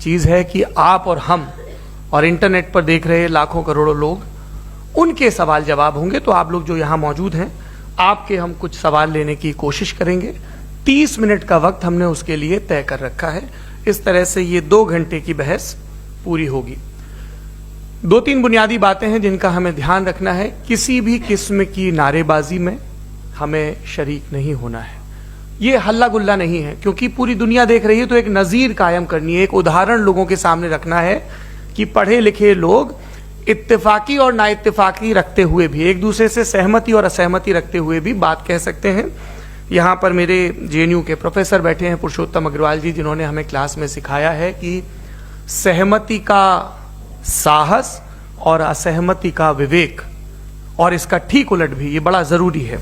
चीज़ है कि आप और हम और इंटरनेट पर देख रहे लाखों करोड़ों लोग, उनके सवाल जवाब होंगे। तो आप लोग जो यहाँ मौजूद हैं, आपके हम कुछ सवाल लेने की कोशिश करेंगे। 30 मिनट का वक्त हमने उसके लिए तय कर रखा है। इस तरह से ये 2 घंटे की बहस पूरी होगी। 2-3 बुनियादी बातें हैं जिनका हमें ध्यान रखना है। किसी भी किस्म की नारेबाजी में हमें शरीक नहीं होना है। ये हल्ला गुल्ला नहीं है, क्योंकि पूरी दुनिया देख रही है, तो एक नज़ीर कायम करनी है, एक उदाहरण लोगों के सामने रखना है कि पढ़े लिखे लोग इत्तेफाकी और ना इत्तेफाकी रखते हुए भी, एक दूसरे से सहमति और असहमति रखते हुए भी बात कह सकते हैं। यहाँ पर मेरे JNU के प्रोफेसर बैठे हैं, पुरुषोत्तम अग्रवाल जी, जिन्होंने हमें क्लास में सिखाया है कि सहमति का साहस और असहमति का विवेक, और इसका ठीक उलट भी, ये बड़ा जरूरी है।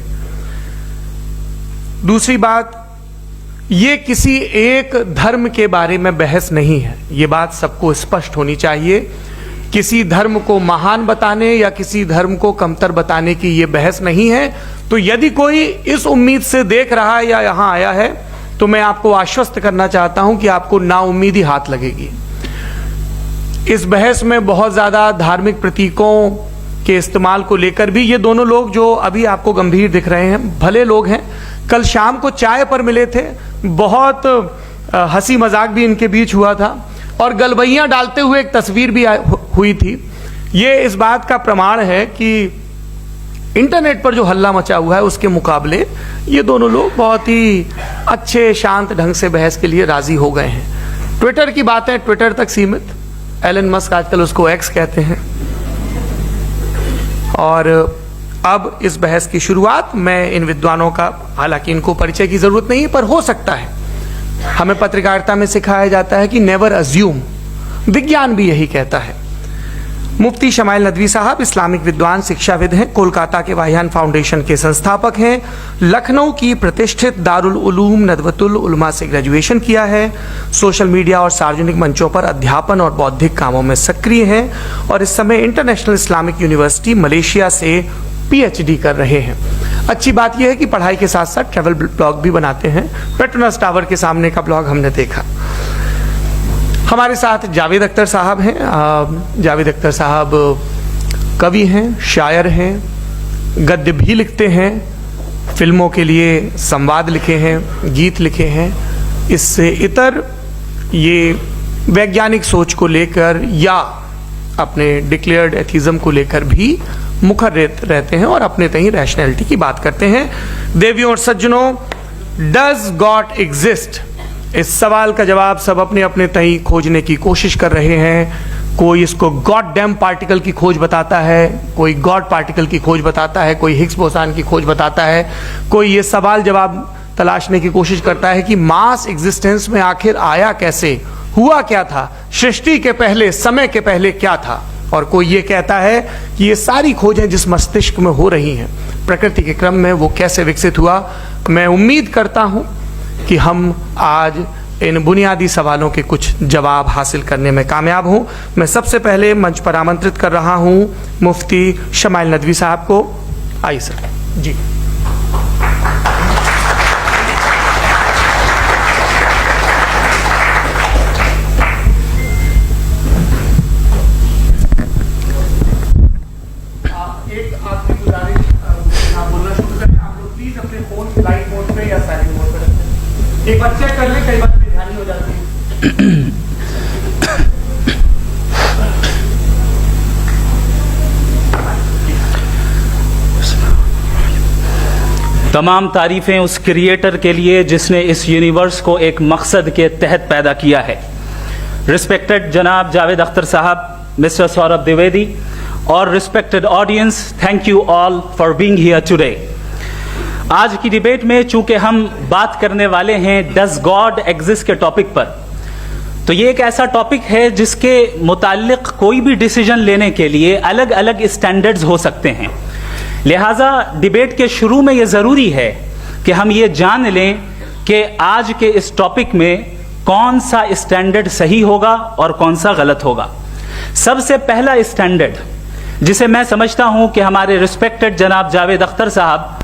दूसरी बात, ये किसी एक धर्म के बारे में बहस नहीं है, ये बात सबको स्पष्ट होनी चाहिए। किसी धर्म को महान बताने या किसी धर्म को कमतर बताने की ये बहस नहीं है। तो यदि कोई इस उम्मीद से देख रहा है या यहां आया है, तो मैं आपको आश्वस्त करना चाहता हूं कि आपको नाउम्मीदी हाथ लगेगी। इस बहस में बहुत ज्यादा धार्मिक प्रतीकों के इस्तेमाल को लेकर भी, ये दोनों लोग जो अभी आपको गंभीर दिख रहे हैं, भले लोग हैं, कल शाम को चाय पर मिले थे, बहुत हंसी मजाक भी इनके बीच हुआ था, और गलबैयां डालते हुए एक तस्वीर भी हुई थी। ये इस बात का प्रमाण है कि इंटरनेट पर जो हल्ला मचा हुआ है उसके मुकाबले ये दोनों लोग बहुत ही अच्छे शांत ढंग से बहस के लिए राजी हो गए हैं। ट्विटर की बात है, ट्विटर तक सीमित। एलन मस्क आजकल उसको एक्स कहते हैं। और अब इस बहस की शुरुआत, मैं इन विद्वानों का, हालांकि इनको परिचय की जरूरत नहीं है, पर हो सकता है, हमें पत्रकारिता में सिखाया जाता है कि नेवर अज्यूम, विज्ञान भी यही कहता है। मुफ्ती शमाइल नदवी साहब इस्लामिक विद्वान, शिक्षाविद हैं, कोलकाता के वाहियान फाउंडेशन के संस्थापक हैं, लखनऊ की प्रतिष्ठित दारुल उलूम नदवतुल उलमा से ग्रेजुएशन किया है, सोशल मीडिया और सार्वजनिक मंचों पर अध्यापन और बौद्धिक कामों में सक्रिय हैं, और इस समय इंटरनेशनल इस्लामिक यूनिवर्सिटी मलेशिया से PhD कर रहे हैं। अच्छी बात यह है कि पढ़ाई के साथ साथ ट्रैवल ब्लॉग भी बनाते हैं। पेट्रोनस टावर के सामने का ब्लॉग हमने देखा। हमारे साथ जावेद अख्तर साहब हैं। जावेद अख्तर साहब कवि हैं, शायर हैं, गद्य भी लिखते हैं, फिल्मों के लिए संवाद लिखे हैं, गीत लिखे हैं। इससे इतर ये वैज्ञानिक सोच को लेकर या अपने डिक्लेयर्ड एथिज्म को लेकर भी मुखर रहते हैं और अपने तहीं रैशनैलिटी की बात करते हैं। देवियों और सज्जनों, डज गॉड एग्जिस्ट? इस सवाल का जवाब सब अपने अपने तहीं खोजने की कोशिश कर रहे हैं। कोई इसको गॉड डैम पार्टिकल की खोज बताता है, कोई गॉड पार्टिकल की खोज बताता है, कोई हिग्स बोसान की खोज बताता है, कोई ये सवाल जवाब तलाशने की कोशिश करता है कि मास एग्जिस्टेंस में आखिर आया कैसे, हुआ क्या था, सृष्टि के पहले, समय के पहले क्या था। और कोई ये कहता है कि ये सारी खोजें जिस मस्तिष्क में हो रही हैं प्रकृति के क्रम में, वो कैसे विकसित हुआ। मैं उम्मीद करता हूं कि हम आज इन बुनियादी सवालों के कुछ जवाब हासिल करने में कामयाब हों। मैं सबसे पहले मंच पर आमंत्रित कर रहा हूं मुफ्ती शमाइल नदवी साहब को। आइए सर जी। एक बार चेक कर ले, कई बार बेध्यानी हो जाती है। तमाम तारीफें उस क्रिएटर के लिए जिसने इस यूनिवर्स को एक मकसद के तहत पैदा किया है। रिस्पेक्टेड जनाब जावेद अख्तर साहब, मिस्टर सौरभ द्विवेदी और respected audience, thank you all for being here today. आज की डिबेट में चूंकि हम बात करने वाले हैं डज गॉड एग्जिस्ट के टॉपिक पर, तो ये एक ऐसा टॉपिक है जिसके मुताल्लिक कोई भी डिसीजन लेने के लिए अलग अलग स्टैंडर्ड्स हो सकते हैं। लिहाजा डिबेट के शुरू में ये ज़रूरी है कि हम ये जान लें कि आज के इस टॉपिक में कौन सा स्टैंडर्ड सही होगा और कौन सा गलत होगा। सबसे पहला स्टैंडर्ड जिसे मैं समझता हूं कि हमारे रिस्पेक्टेड जनाब जावेद अख्तर साहब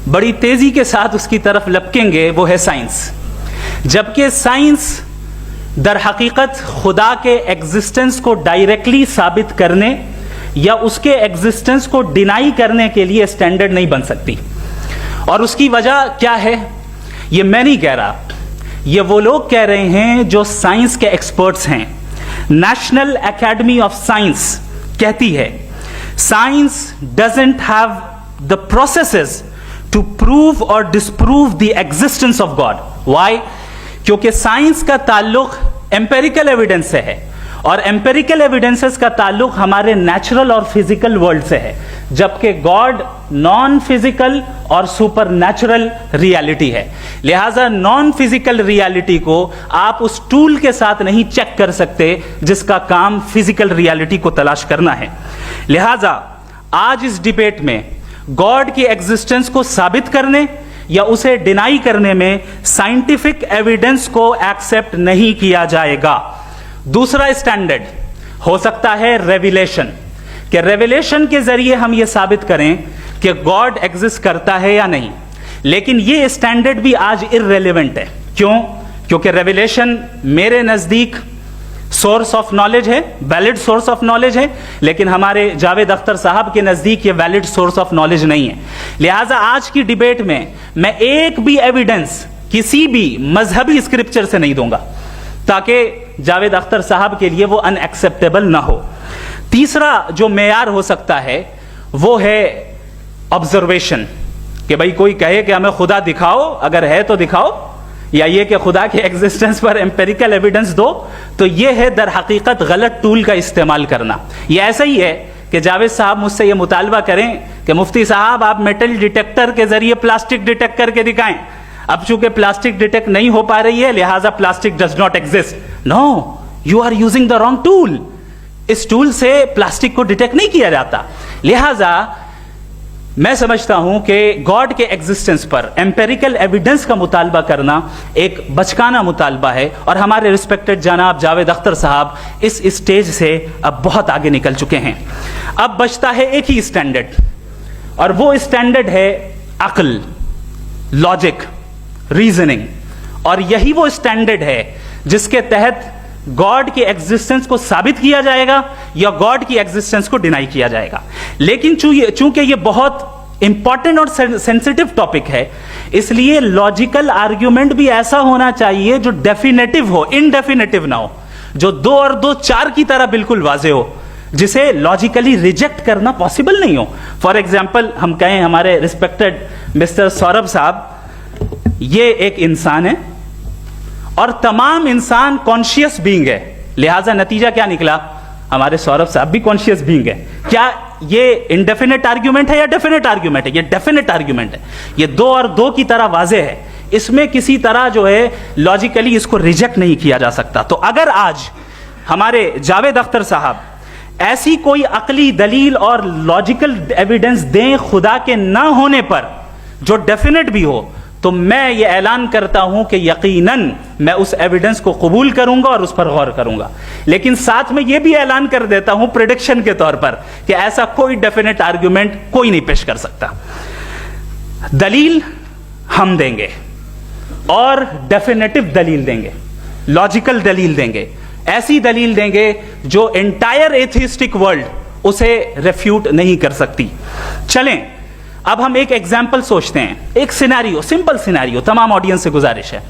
बड़ी तेजी के साथ उसकी तरफ लपकेंगे, वो है साइंस। जबकि साइंस दर हकीकत खुदा के एग्जिस्टेंस को डायरेक्टली साबित करने या उसके एग्जिस्टेंस को डिनाई करने के लिए स्टैंडर्ड नहीं बन सकती। और उसकी वजह क्या है, ये मैं नहीं कह रहा, ये वो लोग कह रहे हैं जो साइंस के एक्सपर्ट्स हैं। नेशनल एकेडमी ऑफ साइंस कहती है science doesn't have the processes to prove और disprove the existence of God. Why? क्योंकि साइंस का ताल्लुक एम्पेरिकल एविडेंस से है और एम्पेरिकल एविडेंसेस का ताल्लुक हमारे नेचुरल और फिजिकल वर्ल्ड से है, जबकि गॉड नॉन फिजिकल और सुपर नेचुरल रियलिटी है। लिहाजा नॉन फिजिकल रियलिटी को आप उस टूल के साथ नहीं चेक कर सकते जिसका काम फिजिकल रियलिटी को तलाश करना है। लिहाजा आज इस डिबेट में गॉड की एग्जिस्टेंस को साबित करने या उसे डिनाई करने में साइंटिफिक एविडेंस को एक्सेप्ट नहीं किया जाएगा। दूसरा स्टैंडर्ड हो सकता है रेविलेशन, कि रेविलेशन के जरिए हम यह साबित करें कि गॉड एग्जिस्ट करता है या नहीं। लेकिन यह स्टैंडर्ड भी आज इररेलेवेंट है। क्यों? क्योंकि रेविलेशन मेरे नजदीक सोर्स ऑफ नॉलेज है, वैलिड सोर्स ऑफ नॉलेज है, लेकिन हमारे जावेद अख्तर साहब के नजदीक ये वैलिड सोर्स ऑफ नॉलेज नहीं है। लिहाजा आज की डिबेट में मैं एक भी एविडेंस किसी भी मजहबी स्क्रिप्चर से नहीं दूंगा ताकि जावेद अख्तर साहब के लिए वो अनएक्सेप्टेबल ना हो। तीसरा जो मेयार हो सकता है वो है ऑब्जर्वेशन, कि भाई कोई कहे कि हमें खुदा दिखाओ, अगर है तो दिखाओ, या ये कि खुदा के एग्जिस्टेंस पर एम्पेरिकल एविडेंस दो, तो ये है दर हकीकत गलत टूल का इस्तेमाल करना। ये ऐसा ही है कि जावेद साहब मुझसे ये मुतालबा करें कि मुफ्ती साहब आप मेटल डिटेक्टर के जरिए प्लास्टिक डिटेक्ट करके दिखाएं। अब चूंकि प्लास्टिक डिटेक्ट नहीं हो पा रही है लिहाजा plastic does not exist. No, you are using the wrong tool. इस टूल से प्लास्टिक को डिटेक्ट नहीं किया जाता। लिहाजा मैं समझता हूं कि गॉड के एग्जिस्टेंस पर एम्पेरिकल एविडेंस का मुतालबा करना एक बचकाना मुतालबा है और हमारे रिस्पेक्टेड जनाब जावेद अख्तर साहब इस स्टेज से अब बहुत आगे निकल चुके हैं। अब बचता है एक ही स्टैंडर्ड, और वो स्टैंडर्ड है अक्ल, लॉजिक, रीजनिंग। और यही वो स्टैंडर्ड है जिसके तहत गॉड की एग्जिस्टेंस को साबित किया जाएगा या गॉड की एग्जिस्टेंस को डिनाई किया जाएगा। लेकिन चूंकि ये बहुत इंपॉर्टेंट और सेंसिटिव टॉपिक है, इसलिए लॉजिकल आर्ग्यूमेंट भी ऐसा होना चाहिए जो डेफिनेटिव हो, इनडेफिनेटिव ना हो, जो 2 और 2 4 की तरह बिल्कुल वाजे हो, जिसे लॉजिकली रिजेक्ट करना पॉसिबल नहीं हो। फॉर एग्जाम्पल हम कहें हमारे रिस्पेक्टेड मिस्टर सौरभ साहब, ये एक इंसान है और तमाम इंसान कॉन्शियस बीइंग है, लिहाजा नतीजा क्या निकला, हमारे सौरभ साहब भी कॉन्शियस बीइंग है। क्या ये इनडेफिनेट आर्ग्यूमेंट है या डेफिनेट आर्ग्यूमेंट है? ये डेफिनेट आर्ग्यूमेंट है। ये 2 और 2 की तरह वाजे है, इसमें किसी तरह जो है लॉजिकली इसको रिजेक्ट नहीं किया जा सकता। तो अगर आज हमारे जावेद अख्तर साहब ऐसी कोई अकली दलील और लॉजिकल एविडेंस दें खुदा के ना होने पर जो डेफिनेट भी हो, तो मैं ये ऐलान करता हूं कि यकीनन मैं उस एविडेंस को कबूल करूंगा और उस पर गौर करूंगा। लेकिन साथ में यह भी ऐलान कर देता हूं प्रेडिक्शन के तौर पर कि ऐसा कोई डेफिनेट आर्ग्यूमेंट कोई नहीं पेश कर सकता। दलील हम देंगे और डेफिनेटिव दलील देंगे, लॉजिकल दलील देंगे, ऐसी दलील देंगे जो एंटायर एथिस्टिक वर्ल्ड उसे रेफ्यूट नहीं कर सकती। चलें अब हम एक एग्जाम्पल सोचते हैं, एक सिनेरियो, सिंपल सिनेरियो, तमाम ऑडियंस से गुजारिश है,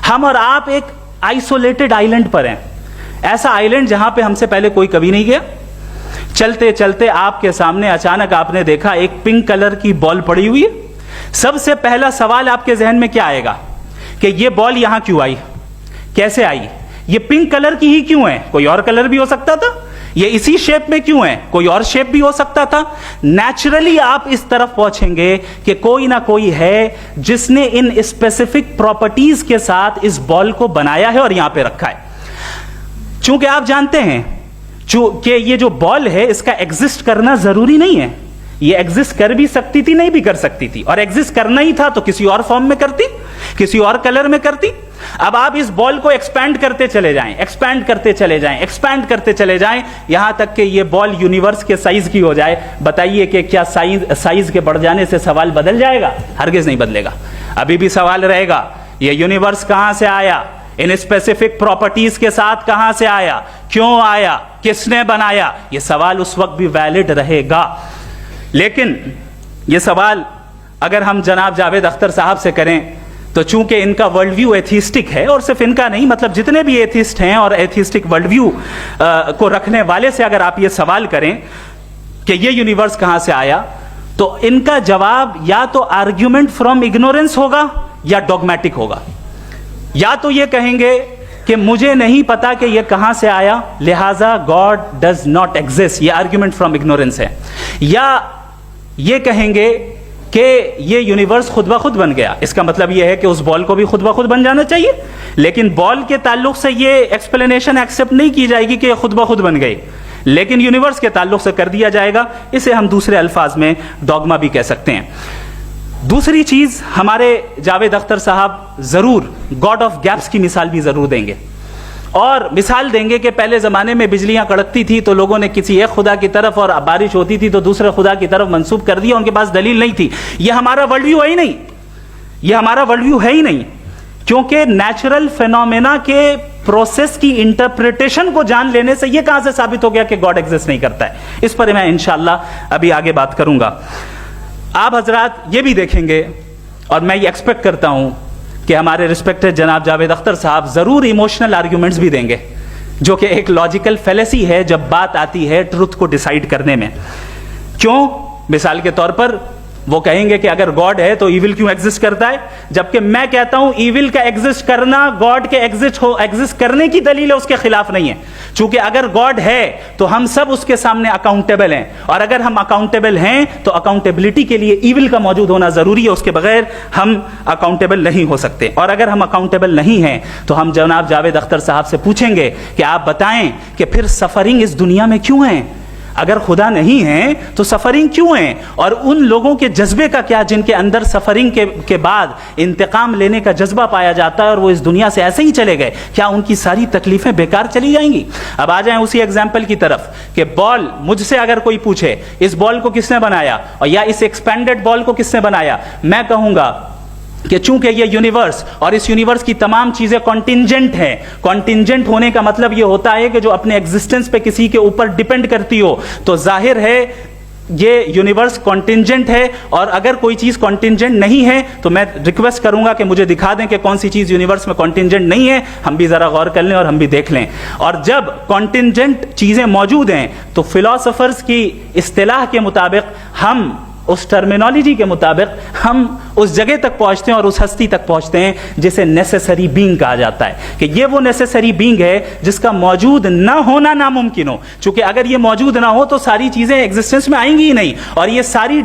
हम और आप एक आइसोलेटेड आइलैंड पर हैं, ऐसा आइलैंड जहां पे हमसे पहले कोई कभी नहीं गया। चलते चलते आपके सामने अचानक आपने देखा एक पिंक कलर की बॉल पड़ी हुई है। सबसे पहला सवाल आपके जहन में क्या आएगा कि ये बॉल यहां क्यों आई, कैसे आई, ये पिंक कलर की ही क्यों है, कोई और कलर भी हो सकता था, ये इसी शेप में क्यों है, कोई और शेप भी हो सकता था। नेचुरली आप इस तरफ पहुंचेंगे कि कोई ना कोई है जिसने इन स्पेसिफिक प्रॉपर्टीज के साथ इस बॉल को बनाया है और यहां पे रखा है। चूंकि आप जानते हैं कि ये जो बॉल है इसका एग्जिस्ट करना जरूरी नहीं है, ये एग्जिस्ट कर भी सकती थी, नहीं भी कर सकती थी, और एग्जिस्ट करना ही था तो किसी और फॉर्म में करती, किसी और कलर में करती। अब आप इस बॉल को एक्सपैंड करते चले जाएं, एक्सपैंड करते चले जाएं, एक्सपैंड करते चले जाएं, यहां तक कि ये बॉल यूनिवर्स के साइज की हो जाए। बताइए कि क्या साइज के बढ़ जाने से सवाल बदल जाएगा? हरगिज नहीं बदलेगा। अभी भी सवाल रहेगा ये यूनिवर्स कहां से आया, इन स्पेसिफिक प्रॉपर्टीज के साथ कहां से आया, क्यों आया, किसने बनाया, यह सवाल उस वक्त भी वैलिड रहेगा। लेकिन यह सवाल अगर हम जनाब जावेद अख्तर साहब से करें तो चूंकि इनका वर्ल्ड व्यू एथिस्टिक है, और सिर्फ इनका नहीं, मतलब जितने भी एथिस्ट हैं और एथिस्टिक वर्ल्ड व्यू को रखने वाले से अगर आप ये सवाल करें कि ये यूनिवर्स कहां से आया, तो इनका जवाब या तो आर्ग्यूमेंट फ्रॉम इग्नोरेंस होगा या डॉगमेटिक होगा। या तो ये कहेंगे कि मुझे नहीं पता कि ये कहां से आया, लिहाजा गॉड डज नॉट एग्जिस्ट, ये आर्ग्यूमेंट फ्रॉम इग्नोरेंस है, या ये कहेंगे कि ये यूनिवर्स खुद ब खुद बन गया। इसका मतलब ये है कि उस बॉल को भी खुद ब खुद बन जाना चाहिए, लेकिन बॉल के ताल्लुक से ये एक्सप्लेनेशन एक्सेप्ट नहीं की जाएगी कि खुद ब खुद बन गई, लेकिन यूनिवर्स के ताल्लुक से कर दिया जाएगा। इसे हम दूसरे अल्फाज में डॉगमा भी कह सकते हैं। दूसरी चीज, हमारे जावेद अख्तर साहब जरूर गॉड ऑफ गैप्स की मिसाल भी जरूर देंगे, और मिसाल देंगे कि पहले ज़माने में बिजलियां कड़कती थी तो लोगों ने किसी एक खुदा की तरफ, और बारिश होती थी तो दूसरे खुदा की तरफ मंसूब कर दिया, उनके पास दलील नहीं थी। यह हमारा वर्ल्ड व्यू है ही नहीं, यह हमारा वर्ल्ड व्यू है ही नहीं, क्योंकि नेचुरल फिनोमेना के प्रोसेस की इंटरप्रिटेशन को जान लेने से यह कहां से साबित हो गया कि गॉड एग्जिस्ट नहीं करता है। इस पर मैं इंशाअल्लाह अभी आगे बात करूंगा। आप हजरात ये भी देखेंगे, और मैं ये एक्सपेक्ट करता हूं कि हमारे रिस्पेक्टेड जनाब जावेद अख्तर साहब जरूर इमोशनल आर्ग्यूमेंट्स भी देंगे, जो कि एक लॉजिकल फेलेसी है जब बात आती है ट्रुथ को डिसाइड करने में। क्यों? मिसाल के तौर पर वो कहेंगे कि अगर गॉड है तो इविल क्यों एग्जिस्ट करता है, जबकि मैं कहता हूं इविल का एग्जिस्ट करना गॉड के एग्जिस्ट करने की दलील है, उसके खिलाफ नहीं है। चूंकि अगर गॉड है तो हम सब उसके सामने अकाउंटेबल हैं, और अगर हम अकाउंटेबल हैं तो अकाउंटेबिलिटी के लिए इविल का मौजूद होना जरूरी है, उसके बगैर हम अकाउंटेबल नहीं हो सकते। और अगर हम अकाउंटेबल नहीं हैं तो हम जनाब जावेद अख्तर साहब से पूछेंगे कि आप बताएं कि फिर सफरिंग इस दुनिया में क्यों है? अगर खुदा नहीं है तो सफरिंग क्यों है? और उन लोगों के जज्बे का क्या जिनके अंदर सफरिंग के बाद इंतकाम लेने का जज्बा पाया जाता है और वो इस दुनिया से ऐसे ही चले गए, क्या उनकी सारी तकलीफें बेकार चली जाएंगी? अब आ जाएं उसी एग्जाम्पल की तरफ कि बॉल, मुझसे अगर कोई पूछे इस बॉल को किसने बनाया और या इस एक्सपेंडेड बॉल को किसने बनाया, मैं कहूंगा कि चूंकि ये यूनिवर्स और इस यूनिवर्स की तमाम चीजें कॉन्टिंजेंट हैं। कॉन्टिंजेंट होने का मतलब ये होता है कि जो अपने एग्जिस्टेंस पे किसी के ऊपर डिपेंड करती हो, तो जाहिर है ये यूनिवर्स कॉन्टिंजेंट है। और अगर कोई चीज कॉन्टिंजेंट नहीं है तो मैं रिक्वेस्ट करूंगा कि मुझे दिखा दें कि कौन सी चीज यूनिवर्स में कॉन्टिंजेंट नहीं है, हम भी जरा गौर कर लें और हम भी देख लें। और जब कॉन्टिंजेंट चीजें मौजूद हैं तो फिलोसोफर्स की इस्तिलाह के मुताबिक, हम उस टर्मिनोलॉजी के मुताबिक हम उस जगह तक पहुंचते हैं और उस हस्ती तक पहुंचते हैं जिसे नेसेसरी बीइंग कहा जाता है, कि ये वो नेसेसरी बीइंग है जिसका मौजूद ना होना नामुमकिन हो। क्योंकि अगर ये मौजूद ना हो तो सारी चीजें एग्जिस्टेंस में आएंगी ही नहीं, और ये सारी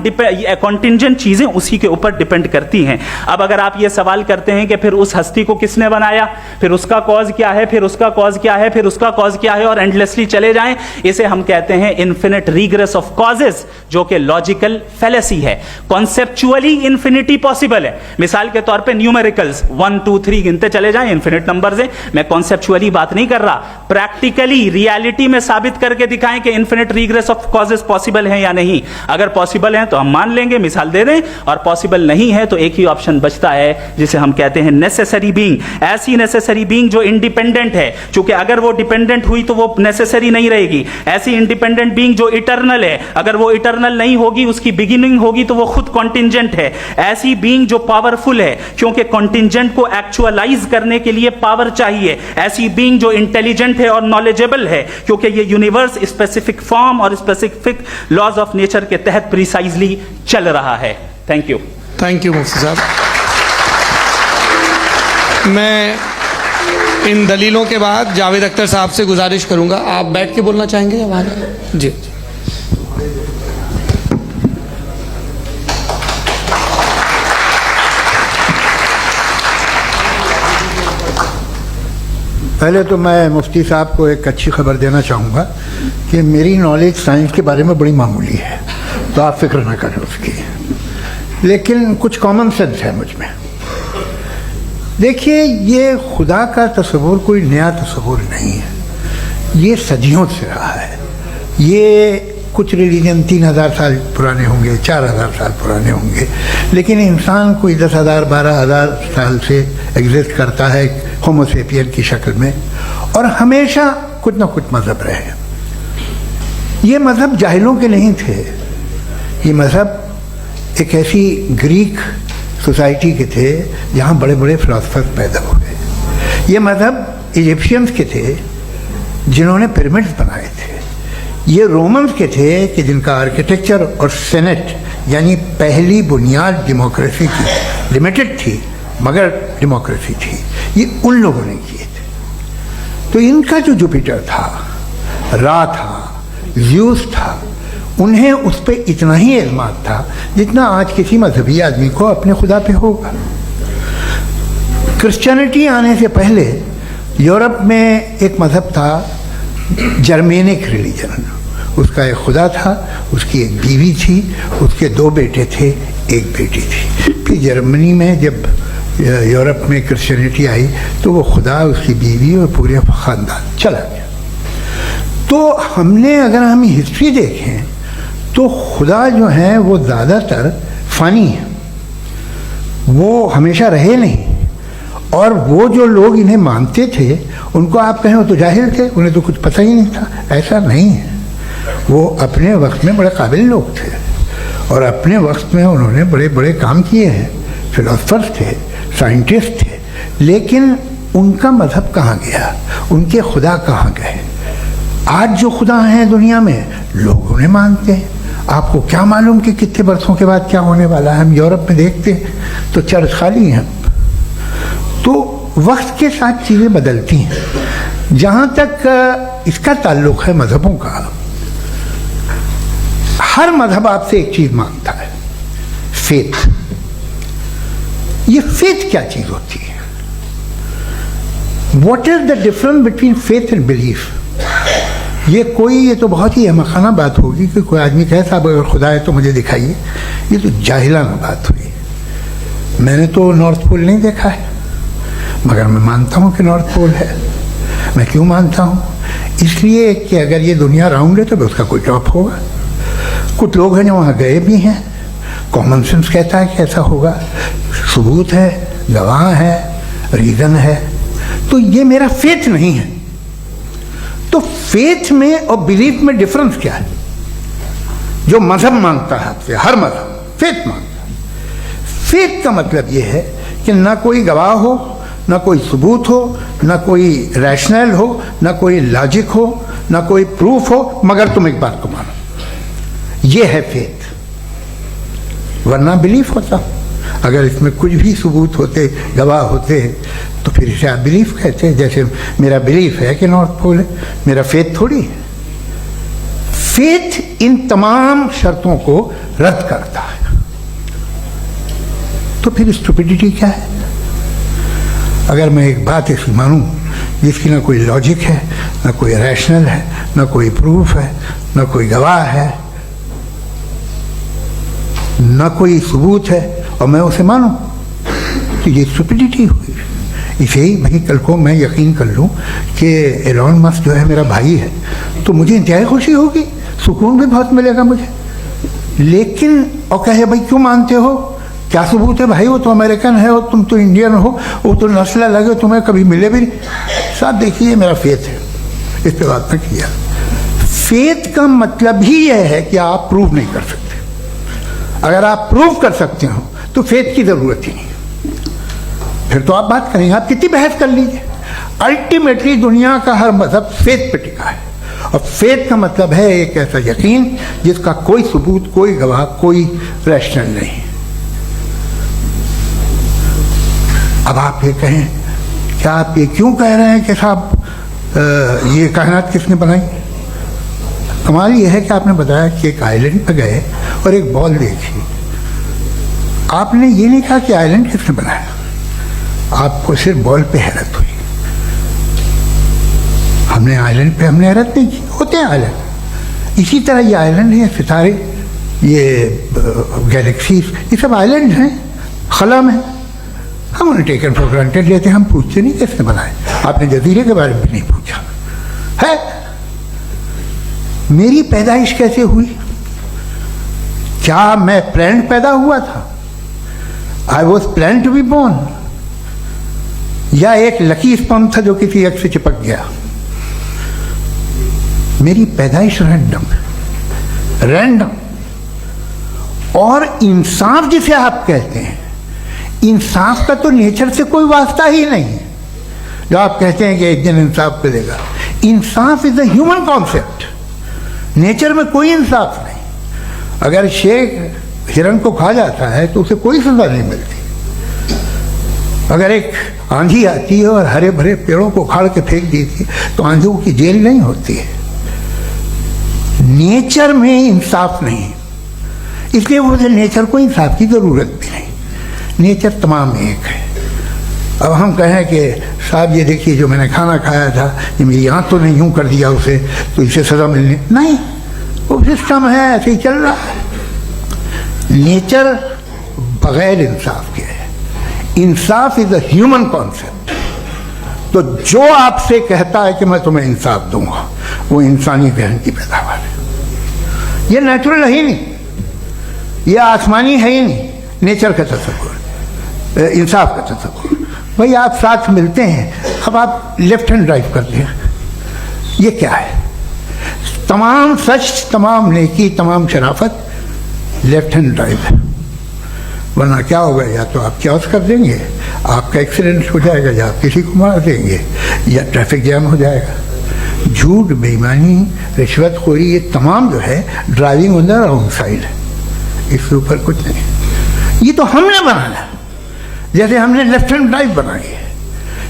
कॉन्टिंजेंट चीजें उसी के ऊपर डिपेंड करती हैं। अब अगर आप ये सवाल करते हैं कि फिर उस हस्ती को किसने बनाया, फिर उसका कॉज क्या है, फिर उसका कॉज क्या है, फिर उसका कॉज क्या है, और एंडलेसली चले जाएं, इसे हम कहते हैं इन्फिनिट रिग्रेस ऑफ कॉजेस, जो कि लॉजिकल फेलेसी है। कॉन्सेप्चुअली इंफिनिटी पॉसिबल है। मिसाल के तौर पे न्यूमेरिकल्स 1 2 3 गिनते चले जाएं, इन्फिनिट नंबर्स हैं। मैं कॉन्सेप्चुअली बात नहीं कर रहा, प्रैक्टिकली रियलिटी में साबित करके दिखाएं कि infinite regress of causes possible है या नहीं। अगर पॉसिबल है तो हम मान लेंगे, मिसाल दे दें, और पॉसिबल नहीं है तो एक ही ऑप्शन बचता है जिसे हम कहते हैं नेसेसरी बीइंग। ऐसी नेसेसरी बीइंग जो इंडिपेंडेंट है, क्योंकि अगर वो डिपेंडेंट हुई तो वो नेसेसरी नहीं रहेगी। ऐसी इंडिपेंडेंट बीइंग जो इटर्नल है, अगर वो इटर्नल नहीं होगी, उसकी बिगिनिंग होगी तो वो खुद कॉन्टिंजेंट है। ऐसी बीइंग जो पावरफुल है, क्योंकि कॉन्टिंजेंट को एक्चुअलाइज करने के लिए पावर चाहिए। ऐसी बीइंग जो इंटेलिजेंट है और नॉलेजेबल है, क्योंकि ये यूनिवर्स स्पेसिफिक फॉर्म और स्पेसिफिक लॉज ऑफ नेचर के तहत प्रिसाइजली चल रहा है। Thank you. थैंक यू मुफ्ती साहब। मैं इन दलीलों के बाद जावेद अख्तर साहब से गुजारिश करूंगा, आप बैठ के बोलना चाहेंगे या वहां? जी। पहले तो मैं मुफ्ती साहब को एक अच्छी खबर देना चाहूँगा कि मेरी नॉलेज साइंस के बारे में बड़ी मामूली है, तो आप फिक्र ना करें उसकी, लेकिन कुछ कॉमन सेंस है मुझ में। देखिए, ये खुदा का तस्वुर कोई नया तस्वुर नहीं है, ये सदियों से रहा है। ये कुछ रिलीजन 3000 साल पुराने होंगे, 4000 साल पुराने होंगे, लेकिन इंसान कोई 10,000 12,000 साल से एग्जिस्ट करता है। होमोसेपियन की शक्ल में, और हमेशा कुछ ना कुछ मजहब रहे। ये मजहब जाहिलों के नहीं थे, ये मजहब एक ऐसी ग्रीक सोसाइटी के थे जहाँ बड़े बड़े फिलोसफर्स पैदा हुए। ये मजहब इजिप्शियंस के थे जिन्होंने पिरामिड्स बनाए थे। ये रोमन्स के थे कि जिनका आर्किटेक्चर और सेनेट यानी पहली बुनियाद डेमोक्रेसी की लिमिटेड थी मगर डेमोक्रेसी थी, ये उन लोगों ने किए थे। तो इनका जो जुपिटर था, रा था, ज़्यूस था, उन्हें उस पर इतना ही एतमाद था जितना आज किसी मजहबी आदमी को अपने खुदा पे होगा। क्रिश्चियनिटी आने से पहले यूरोप में एक मजहब था जर्मेनिक रिलीजन। उसका एक खुदा था, उसकी एक बीवी थी, उसके 2 बेटे थे, एक बेटी थी। फिर जर्मनी में जब यूरोप में क्रिश्चियनिटी आई तो वो खुदा, उसकी बीवी और पूरे ख़ानदान चला गया। तो हमने अगर हम हिस्ट्री देखें तो खुदा जो है वो ज़्यादातर फ़ानी है, वो हमेशा रहे नहीं। और वो जो लोग इन्हें मानते थे उनको आप कहें वो तो जाहिल थे, उन्हें तो कुछ पता ही नहीं था, ऐसा नहीं है। वो अपने वक्त में बड़े काबिल लोग थे और अपने वक्त में उन्होंने बड़े बड़े काम किए हैं, फिलोसफर्स थे, साइंटिस्ट थे। लेकिन उनका मजहब कहाँ गया, उनके खुदा कहाँ गए? आज जो खुदा हैं दुनिया में लोग उन्हें मानते हैं। आपको क्या मालूम कि कितने बरसों के बाद क्या होने वाला है? हम यूरोप में देखते हैं तो चर्च खाली हैं। तो वक्त के साथ चीज़ें बदलती हैं। जहाँ तक इसका ताल्लुक है मजहबों का, हर मजहब आपसे एक चीज़ मांगता है, फेथ। ये फेथ क्या चीज़ होती है? What is the difference between faith and belief? ये तो बहुत ही अहमकाना बात होगी कि कोई आदमी कहे साहब अगर खुदा है तो मुझे दिखाइए। ये तो जाहिलाना बात हुई। मैंने तो नॉर्थ पोल नहीं देखा है मगर मैं मानता हूँ कि नॉर्थ पोल है। मैं क्यों मानता हूँ? इसलिए कि अगर ये दुनिया राउंड है तो उसका कोई टॉप होगा। कुछ लोग हैं जो वहाँ गए भी हैं, कॉमन सेंस कहता है कि ऐसा होगा, सबूत है, गवाह है, रीज़न है। तो ये मेरा फेथ नहीं है। तो फेथ में और बिलीफ में डिफरेंस क्या है? जो मजहब मांगता है आपसे, हर मजहब फेथ मांगता है। फेथ का मतलब ये है कि ना कोई गवाह हो, ना कोई सबूत हो, ना कोई रैशनल हो, ना कोई लॉजिक हो, ना कोई प्रूफ हो, मगर तुम एक बात को मानो। ये है फेथ। वरना बिलीफ होता। अगर इसमें कुछ भी सबूत होते, गवाह होते, तो फिर इसे आप बिलीफ कहते हैं। जैसे मेरा बिलीफ है कि नॉर्थ पोल है, मेरा फेथ थोड़ी है। फेथ इन तमाम शर्तों को रद्द करता है। तो फिर स्टुपिडिटी क्या है? अगर मैं एक बात ऐसी मानूं जिसकी ना कोई लॉजिक है, ना कोई रैशनल है, ना कोई प्रूफ है, ना कोई गवाह है, ना कोई सबूत है, और मैं उसे मानूं, तो ये स्टुपिडिटी हुई। इसे ही भाई कल को मैं यकीन कर लूँ कि एलॉन मस्क जो है मेरा भाई है तो मुझे इंतहाई खुशी होगी, सुकून भी बहुत मिलेगा मुझे। लेकिन और कहे भाई क्यों मानते हो, क्या सबूत है? भाई वो तो अमेरिकन है और तुम तो इंडियन हो, वो तो नस्ल अलग है, तुम्हें कभी मिले भी नहीं। साथ देखिए मेरा फेथ है, इस पर बात नहीं किया। फेथ का मतलब ही यह है कि आप प्रूव नहीं कर सकते। अगर आप प्रूव कर सकते हो तो फेथ की जरूरत ही नहीं, फिर तो आप बात करेंगे, आप कितनी बहस कर लीजिए। अल्टीमेटली दुनिया का हर मजहब फेथ पे टिका है, और फेथ का मतलब है एक ऐसा यकीन जिसका कोई सबूत, कोई गवाह, कोई रैशनल नहीं। अब आप ये कहें, क्या आप ये क्यों कह रहे हैं कि साहब ये कायनात किसने बनाई? कमाल ये है कि आपने बताया कि एक आइलैंड पर गए और एक बॉल देखी। आपने ये नहीं कहा कि आइलैंड किसने बनाया, आपको सिर्फ बॉल पे हैरत हुई। हमने आइलैंड पे हमने हैरत नहीं की, होते हैं आइलैंड। इसी तरह ये आइलैंड है, सितारे, ये गैलेक्सीज, ये सब आइलैंड हैं खला में। हम उन्हें टेकन फॉर ग्रांटेड लेते हैं, हम पूछते नहीं किसने बनाए। आपने जजीरे के बारे में नहीं पूछा है। मेरी पैदाइश कैसे हुई? क्या मैं प्लान्ड पैदा हुआ था? I was plan to be born. या एक लकी स्पॉन था जो किसी एक से चिपक गया। मेरी पैदाइश रैंडम। और इंसाफ जिसे आप कहते हैं, इंसाफ का तो नेचर से कोई वास्ता ही नहीं है। जो आप कहते हैं कि एक दिन इंसाफ मिलेगा, इंसाफ is a human concept, nature में कोई इंसाफ नहीं। अगर शेर हिरन को खा जाता है तो उसे कोई सजा नहीं मिलती। अगर एक आंधी आती है और हरे भरे पेड़ों को उखाड़ के फेंक देती है तो आंधियों की जेल नहीं होती है। नेचर में इंसाफ नहीं, इसलिए मुझे नेचर को इंसाफ की जरूरत भी नहीं। नेचर तमाम एक है। अब हम कहें कि साहब ये देखिए जो मैंने खाना खाया था ये मेरी आंख तो नहीं यूं कर दिया उसे तो इसे सजा मिलनी नहीं, वो सिस्टम है, ऐसे ही चल रहा है। नेचर बगैर इंसाफ के है। इंसाफ इज अ ह्यूमन कॉन्सेप्ट। तो जो आपसे कहता है कि मैं तुम्हें इंसाफ दूंगा वो इंसानी जहन की पैदावार है। ये नेचुरल है ही नहीं, ये आसमानी है ही नहीं। नेचर का तस्वुर, इंसाफ का तस्वुर। भाई आप साथ मिलते हैं, अब आप लेफ्ट हैंड ड्राइव करते हैं, ये क्या है? तमाम सच, तमाम नेकी, तमाम शराफत लेफ्ट हैंड ड्राइव है। वरना क्या होगा, या तो आप क्रॉस कर देंगे, आपका एक्सीडेंट हो जाएगा, या आप किसी को मार देंगे, या ट्रैफिक जैम हो जाएगा। झूठ, बेईमानी, रिश्वतखोरी, ये तमाम जो है driving on the wrong side है। इसके ऊपर कुछ नहीं। ये तो हमने बनाया, जैसे हमने लेफ्ट हैंड ड्राइव बनाई है।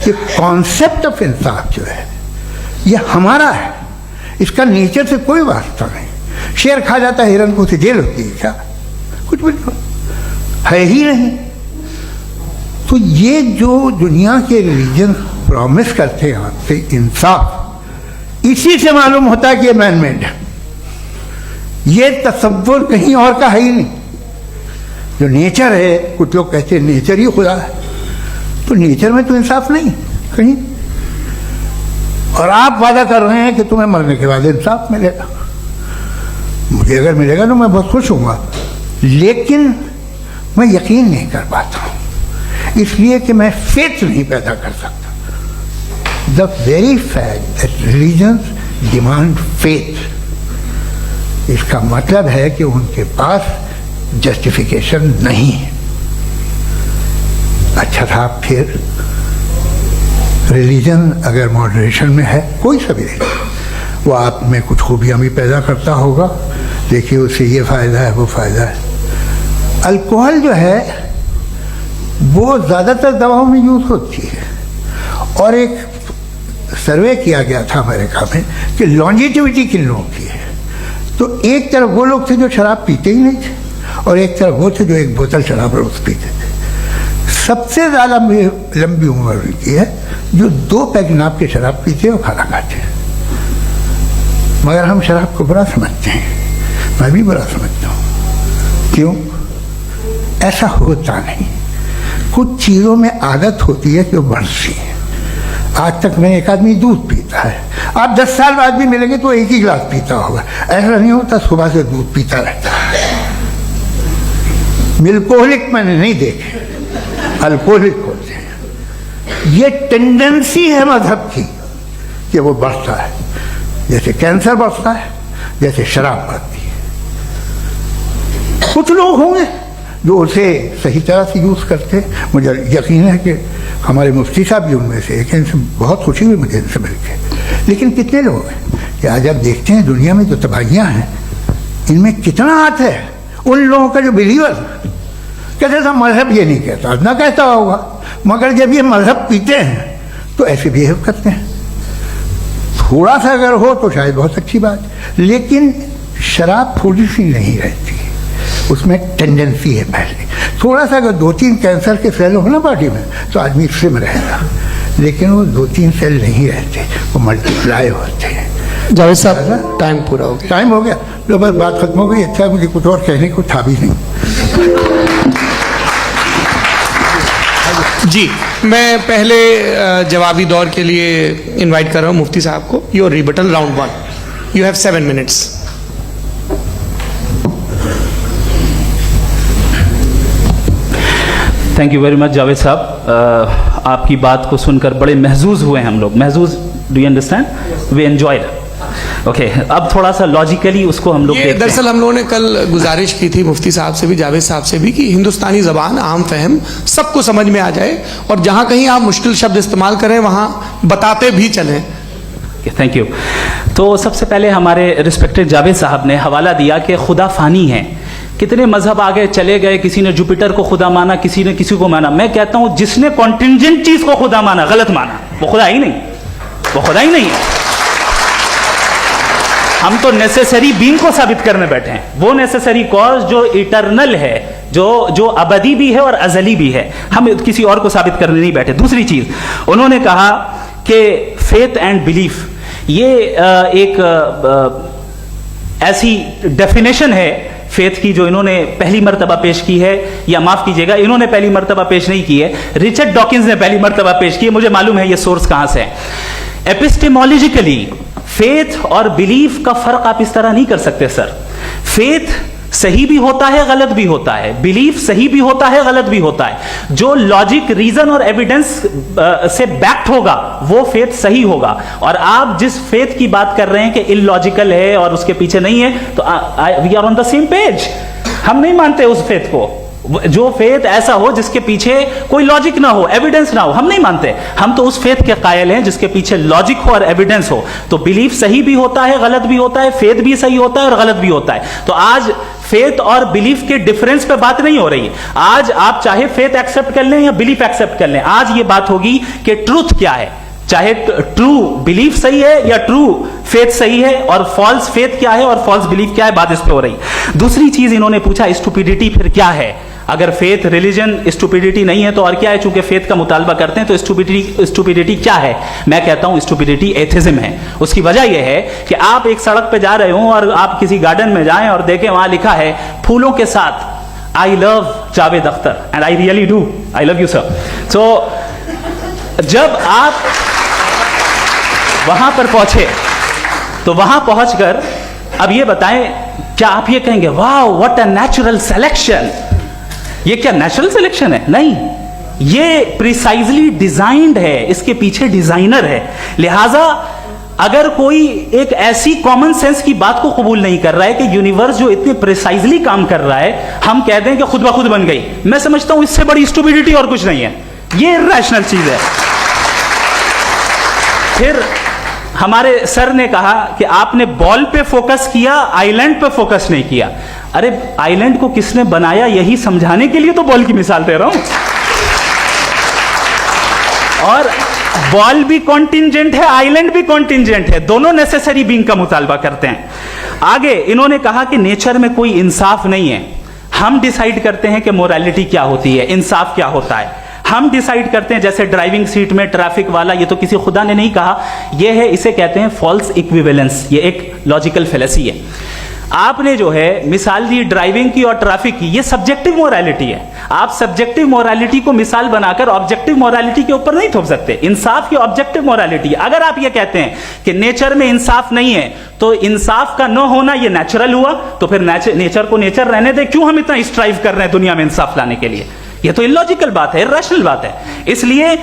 ये कॉन्सेप्ट ऑफ इंसाफ जो है ये हमारा है, इसका नेचर से कोई वास्ता नहीं। शेर खा जाता है हिरन को, उसे जेल होती है क्या? कुछ भी है ही नहीं। तो ये जो दुनिया के रिलीजन प्रॉमिस करते हैं आपसे इंसाफ, इसी से मालूम होता है कि ये मैन मेड है। ये तसव्वुर कहीं और का है ही नहीं। जो नेचर है, कुछ लोग कहते हैं नेचर ही खुदा है, तो नेचर में तो इंसाफ नहीं कहीं। और आप वादा कर रहे हैं कि तुम्हें मरने के बाद इंसाफ मिलेगा। मुझे अगर मिलेगा तो मैं बहुत खुश हूँगा, लेकिन मैं यकीन नहीं कर पाता हूँ, इसलिए कि मैं फेथ नहीं पैदा कर सकता। The very fact that religions demand faith, इसका मतलब है कि उनके पास जस्टिफिकेशन नहीं है। अच्छा था, फिर रिलीजन अगर मॉडरेशन में है, कोई सा भी वो आप में कुछ खूबियाँ भी पैदा करता होगा, देखिए उससे ये फ़ायदा है, वो फ़ायदा है। अल्कोहल जो है वो ज़्यादातर दवाओं में यूज़ होती है। और एक सर्वे किया गया था अमेरिका में कि लॉन्जिटिविटी किन लोगों की है, तो एक तरफ वो लोग थे जो शराब पीते ही नहीं थे, और एक तरफ वो थे जो एक बोतल शराब रोज पीते थे। सबसे ज़्यादा लंबी उम्र उनकी है जो 2 पैग नाप के शराब पीते और खाना खाते हैं। मगर हम शराब को बुरा समझते हैं, मैं भी बुरा समझता हूँ। क्यों? ऐसा होता नहीं। कुछ चीज़ों में आदत होती है कि वो बढ़ती है। आज तक में एक आदमी दूध पीता है, आप 10 साल बाद भी मिलेंगे तो एक ही गिलास पीता होगा। ऐसा नहीं होता, सुबह से दूध पीता रहता है। मिल्कोहलिक मैंने नहीं देखे, अल्कोहलिक होते हैं। ये टेंडेंसी है मजहब की कि वो बढ़ता है, जैसे कैंसर बढ़ता है, जैसे शराब बढ़ती है। कुछ लोग होंगे जो उसे सही तरह से यूज़ करते। मुझे यकीन है कि हमारे मुफ्ती साहब भी उनमें से एक, इनसे बहुत खुशी हुई मुझे इनसे मिलकर। लेकिन कितने लोग हैं कि आज आप देखते हैं दुनिया में जो तबाहियाँ हैं, इनमें कितना हाथ है उन लोगों का जो बिलीवर कहते था मजहब ये नहीं कहता, ना कहता होगा, मगर जब ये मजहब पीते हैं तो ऐसे बिहेव करते हैं। थोड़ा सा अगर हो तो शायद बहुत अच्छी बात, लेकिन शराब थोड़ी सी नहीं रहती, उसमें टेंडेंसी है। पहले थोड़ा सा अगर 2-3 कैंसर के सेल हो ना बॉडी में तो आदमी इससे में रहेगा, लेकिन वो 2-3 सेल नहीं रहते, वो मल्टीप्लाई होते हैं। जावेद साहब टाइम पूरा हो गया। टाइम हो गया, तो बस बात खत्म हो गई। अच्छा, मुझे कुछ और कहने को था भी नहीं। जी, मैं पहले जवाबी दौर के लिए इनवाइट कर रहा हूँ मुफ्ती साहब को। Your rebuttal round 1, you have 7 minutes. Thank you very much Javed साहब। आपकी बात को सुनकर बड़े महजूज हुए हम लोग। महजूज, do you understand? We enjoyed. Okay, अब थोड़ा सा लॉजिकली उसको हम लोग ये देखते हैं। दरअसल हम लोगों ने कल गुजारिश की थी मुफ्ती साहब से भी, जावेद साहब से भी, कि हिंदुस्तानी जबान आम फहम सबको समझ में आ जाए और जहां कहीं आप मुश्किल शब्द इस्तेमाल करें वहां बताते भी चलें। Thank you. तो सबसे पहले हमारे रिस्पेक्टेड जावेद साहब ने हवाला दिया कि खुदा फानी है। कितने मजहब आगे चले गए, किसी ने जुपिटर को खुदा माना, किसी ने किसी को माना। मैं कहता हूं जिसने कॉन्टिंजेंट चीज को खुदा माना, गलत माना, वो खुदा ही नहीं, वो खुदा ही नहीं है। हम तो नेसेसरी बीइंग को साबित करने बैठे हैं, वो नेसेसरी कॉज जो इटरनल है, जो अबदी भी है और अजली भी है। हम किसी और को साबित करने नहीं बैठे। दूसरी चीज उन्होंने कहा कि फेथ एंड बिलीफ, ये एक ऐसी डेफिनेशन है फेथ की जो इन्होंने पहली मर्तबा पेश की है, या माफ कीजिएगा इन्होंने पहली मर्तबा पेश नहीं की है, रिचर्ड डॉकिंस ने पहली मर्तबा पेश की है। मुझे मालूम है ये सोर्स कहां से है। एपिस्टेमोलॉजिकली फेथ और बिलीफ का फर्क आप इस तरह नहीं कर सकते सर। फेथ सही भी होता है, गलत भी होता है, बिलीफ सही भी होता है, गलत भी होता है। जो लॉजिक, रीजन और एविडेंस से बैक्ड होगा वो फेथ सही होगा। और आप जिस फेथ की बात कर रहे हैं कि इलॉजिकल है और उसके पीछे नहीं है, तो we are on the same page. हम नहीं मानते उस फेथ को, जो फेथ ऐसा हो जिसके पीछे कोई लॉजिक ना हो, एविडेंस ना हो, हम नहीं मानते। हम तो उस फेथ के कायल हैं जिसके पीछे लॉजिक हो और एविडेंस हो। तो बिलीफ सही भी होता है, गलत भी होता है, फेथ भी सही होता है और गलत भी होता है। तो आज फेथ और बिलीफ के डिफरेंस पे बात नहीं हो रही है। आज आप चाहे फेथ एक्सेप्ट कर लें या बिलीफ एक्सेप्ट कर लें, आज ये बात होगी कि ट्रूथ क्या है। चाहे ट्रू बिलीफ सही है या ट्रू फेथ सही है, और फॉल्स फेथ क्या है और फॉल्स बिलीफ क्या है, बात इस पे हो रही। दूसरी चीज इन्होंने पूछा, स्टुपिडिटी फिर क्या है? अगर फेथ रिलीजन स्टुपिडिटी नहीं है तो और क्या है? चूंकि फेथ का मुतालबा करते हैं तो स्टुपिडिटी क्या है? मैं कहता हूं स्टुपिडिटी एथिज्म है। उसकी वजह यह है कि आप एक सड़क पे जा रहे हो और आप किसी गार्डन में जाएं और देखें वहां लिखा है फूलों के साथ I love Javed Akhtar, and I really do, I love you sir. So जब आप वहां पर पहुंचे तो वहां पहुंचकर अब ये बताएं, क्या आप ये कहेंगे वाह व्हाट अ नेचुरल सिलेक्शन? ये क्या नेचुरल सिलेक्शन है? नहीं, ये प्रिसाइजली डिजाइंड है, इसके पीछे डिजाइनर है। लिहाजा अगर कोई एक ऐसी कॉमन सेंस की बात को कबूल नहीं कर रहा है कि यूनिवर्स जो इतने प्रिसाइजली काम कर रहा है, हम कह दें कि खुद ब खुद बन गई, मैं समझता हूं इससे बड़ी स्टुपिडिटी और कुछ नहीं है। ये इरैशनल चीज है। फिर हमारे सर ने कहा कि आपने बॉल पे फोकस किया, आइलैंड पे फोकस नहीं किया। अरे आइलैंड को किसने बनाया यही समझाने के लिए तो बॉल की मिसाल दे रहा हूं। और बॉल भी कॉन्टिंजेंट है, आइलैंड भी कॉन्टिंजेंट है, दोनों नेसेसरी बीइंग का मुतालबा करते हैं। आगे इन्होंने कहा कि नेचर में कोई इंसाफ नहीं है। हम डिसाइड करते हैं कि मोरालिटी क्या होती है, इंसाफ क्या होता है। हम डिसाइड करते हैं, जैसे ड्राइविंग सीट में ट्रैफिक वाला, ये तो किसी खुदा ने नहीं कहा, ये है, इसे कहते हैं फॉल्स इक्विवेलेंस। ये एक लॉजिकल फेलेसी है। आपने जो है मिसाल दी ड्राइविंग की और ट्रैफिक की, ये सब्जेक्टिव मोरालिटी है। आप सब्जेक्टिव मोरालिटी को मिसाल बनाकर ऑब्जेक्टिव मोरालिटी के ऊपर नहीं थोप सकते। इंसाफ की ऑब्जेक्टिव मोरालिटी है। अगर आप ये कहते हैं कि नेचर में इंसाफ नहीं है, तो इंसाफ का न होना ये नेचुरल हुआ, तो फिर नेचर को नेचर रहने दे। क्यों हम इतना स्ट्राइव कर रहे हैं दुनिया में इंसाफ लाने के लिए? ये तो इलॉजिकल बात है, इरैशनल बात है। इसलिए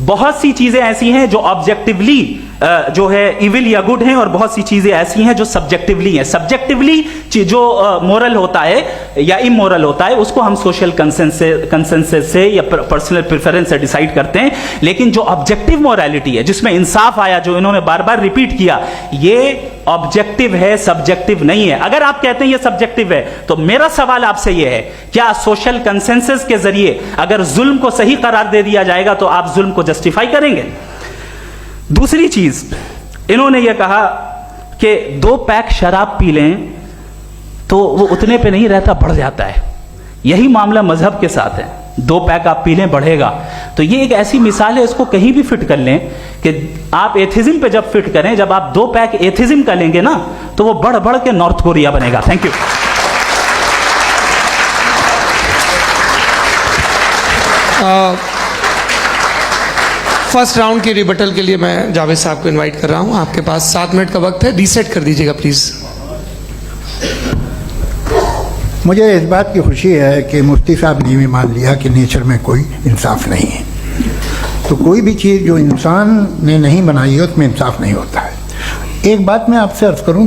बहुत सी चीजें ऐसी हैं जो ऑब्जेक्टिवली जो है इविल या गुड हैं, और बहुत सी चीजें ऐसी हैं जो सब्जेक्टिवली हैं। सब्जेक्टिवली जो मोरल होता है या इमोरल होता है, उसको हम सोशल कंसेंसस से या पर्सनल प्रेफरेंस से डिसाइड करते हैं। लेकिन जो ऑब्जेक्टिव मोरालिटी है, जिसमें इंसाफ आया, जो इन्होंने बार बार रिपीट किया, ये ऑब्जेक्टिव है, सब्जेक्टिव नहीं है। अगर आप कहते हैं ये सब्जेक्टिव है, तो मेरा सवाल आपसे ये है, क्या सोशल कंसेंसस के जरिए अगर जुल्म को सही करार दे दिया जाएगा तो आप जुल्म को जस्टिफाई करेंगे? दूसरी चीज इन्होंने ये कहा कि 2 पैक शराब पी लें तो वो उतने पे नहीं रहता, बढ़ जाता है। यही मामला मजहब के साथ है। 2 पैक आप पी लें, बढ़ेगा। तो ये एक ऐसी मिसाल है, इसको कहीं भी फिट कर लें कि आप एथिज्म पे जब फिट करें, जब आप 2 पैक एथिज्म का लेंगे ना, तो वो बढ़ बढ़ के नॉर्थ कोरिया बनेगा। Thank you. फर्स्ट राउंड की रिबटल के लिए मैं जावेद साहब को इनवाइट कर रहा हूं। आपके पास 7 मिनट का वक्त है, रीसेट कर दीजिएगा प्लीज। मुझे इस बात की खुशी है कि मुफ्ती साहब ने भी मान लिया कि नेचर में कोई इंसाफ नहीं है। तो कोई भी चीज़ जो इंसान ने नहीं बनाई है उसमें इंसाफ नहीं होता है। एक बात मैं आपसे अर्ज करूं